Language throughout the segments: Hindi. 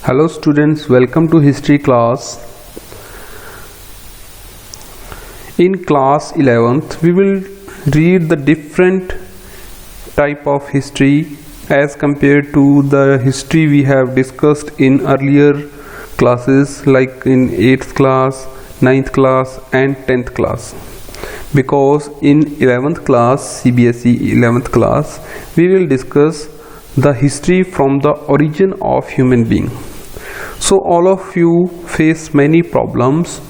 Hello students, welcome to history class. In class 11th, we will read the different type of history as compared to the history we have discussed in earlier classes like in 8th class, 9th class and 10th class. Because in 11th class, CBSE 11th class, we will discuss the history from the origin of human being. So all of you face many problems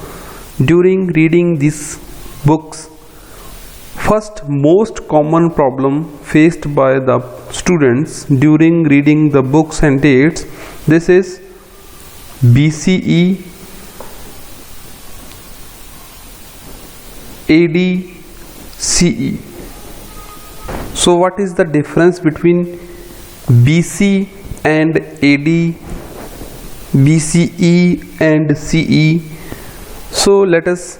during reading these books. First most common problem faced by the students during reading the books and dates, this is BCE, AD, CE. So what is the difference between BC and AD, BCE and CE? So let us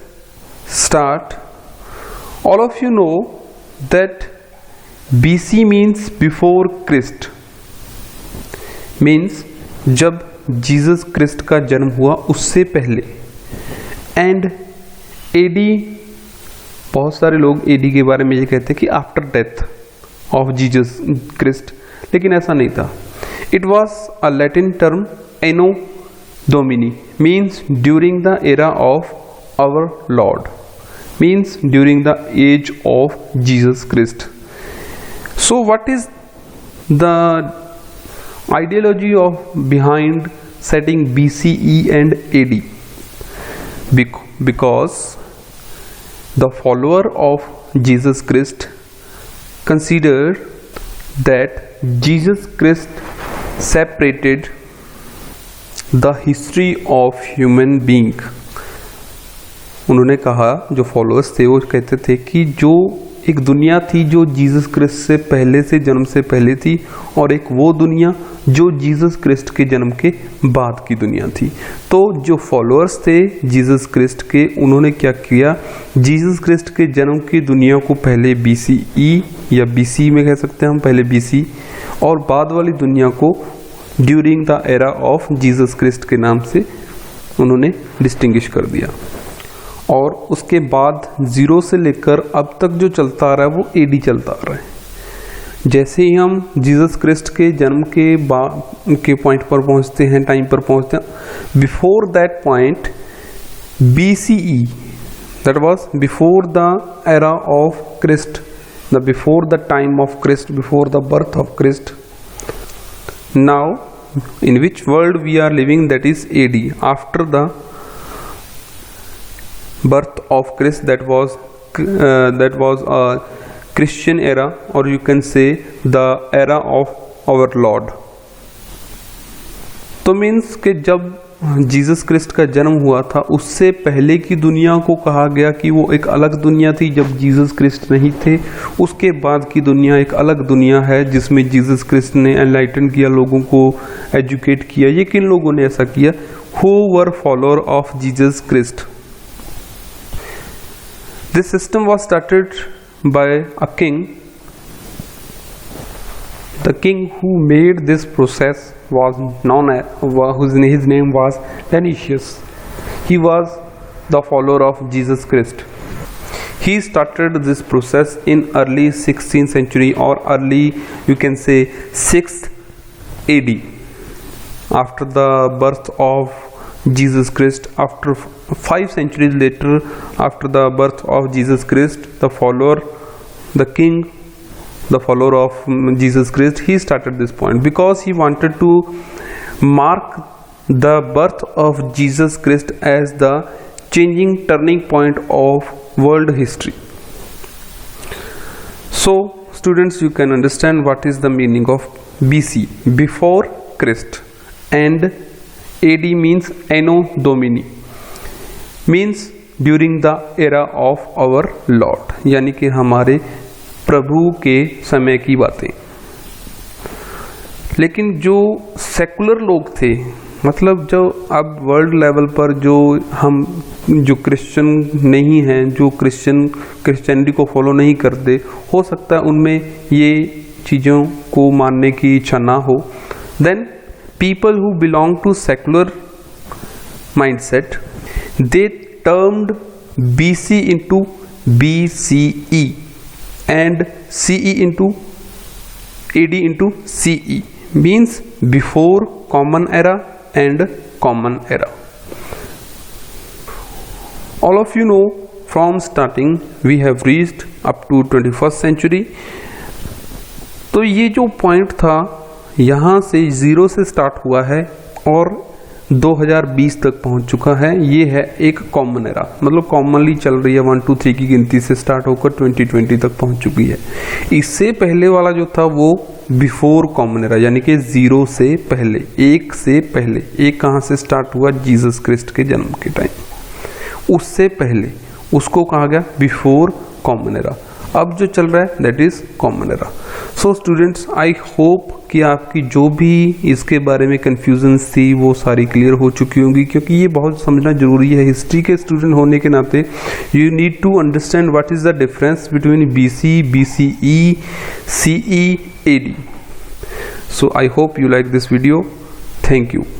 start. All of you know that BC means before Christ, means जब जीसस क्रिस्ट का जन्म हुआ उससे पहले, एंड AD, बहुत सारे लोग AD के बारे में ये कहते हैं कि after death of Jesus Christ, लेकिन ऐसा नहीं था. It was a Latin term Anno Domini, means during the era of our lord, means during the age of Jesus Christ. So what is the ideology of behind setting BCE and AD? Because the follower of Jesus Christ considered that Jesus Christ separated the history of human being. उन्होंने कहा, जो फॉलोअर्स थे वो कहते थे कि जो एक दुनिया थी जो जीसस क्रिस्ट से पहले से जन्म से पहले थी, और एक वो दुनिया जो जीसस क्रिस्ट के जन्म के बाद की दुनिया थी. तो जो फॉलोअर्स थे जीसस क्रिस्ट के, उन्होंने क्या किया, जीसस क्रिस्ट के जन्म की दुनिया को पहले BCE या BC में कह सकते हैं हम, पहले BC, और बाद वाली दुनिया को during the era of Jesus Christ के नाम से उन्होंने डिस्टिंग्विश कर दिया. और उसके बाद जीरो से लेकर अब तक जो चलता आ रहा है वो AD चलता आ रहा है. जैसे ही हम जीसस क्रिस्ट के जन्म के पॉइंट पर पहुंचते हैं, टाइम पर पहुंचते हैं, before that point BCE, that was before the era of Christ, the before the time of Christ, before the birth of Christ. Now in which world we are living, that is AD, after the birth of Christ, that was a Christian era, or you can say the era of our Lord. तो मीन्स कि जब जीसस क्रिस्ट का जन्म हुआ था उससे पहले की दुनिया को कहा गया कि वो एक अलग दुनिया थी जब जीसस क्रिस्ट नहीं थे. उसके बाद की दुनिया एक अलग दुनिया है जिसमें जीसस क्रिस्ट ने एनलाइटन किया, लोगों को एजुकेट किया. ये किन लोगों ने ऐसा किया? Who were follower of Jesus Christ. This system was started by a king. The king who made this process was known as, his name was Dionysius. He was the follower of Jesus Christ. He started this process in early 16th century, or early, you can say, 6th AD, after the birth of Jesus Christ. After 5 centuries later, after the birth of Jesus Christ, the king, the follower of Jesus Christ, he started this point because he wanted to mark the birth of Jesus Christ as the changing turning point of world history. So students, you can understand what is the meaning of BC, before Christ, and AD means Anno Domini, means during the era of our Lord, यानी कि हमारे प्रभु के समय की बातें. लेकिन जो सेकुलर लोग थे, मतलब जो अब वर्ल्ड लेवल पर जो क्रिश्चियन नहीं हैं, जो क्रिश्चियनिटी को फॉलो नहीं करते, हो सकता है उनमें ये चीज़ों को मानने की इच्छा ना हो. Then people who belong to secular mindset, they termed BC into BCE and CE into AD into CE, means before common era and common era. All of you know from starting we have reached up to 21st century. तो ये जो पॉइंट था यहाँ से 0 से स्टार्ट हुआ है और 2020 तक पहुँच चुका है। ये है एक कॉमन एरा, मतलब कॉमनली चल रही है 1 2 3 की गिनती से स्टार्ट होकर 2020 तक पहुँच चुकी है। इससे पहले वाला जो था वो बिफोर कॉमन एरा, यानी कि 0 से पहले, 1 से पहले। 1 कहाँ से स्टार्ट हुआ? जीसस क्रिस्ट के जन्म के टाइम, उससे पहले उसको कहा गया बिफोर कॉमन एरा। अब जो चल रहा है that is common era. So students, I hope कि आपकी जो भी इसके बारे में कंफ्यूजन्स थी वो सारी क्लियर हो चुकी होंगी, क्योंकि ये बहुत समझना जरूरी है। हिस्ट्री के स्टूडेंट होने के नाते you need to understand what is the difference between BC, BCE, CE, AD. So I hope you like this video. Thank you.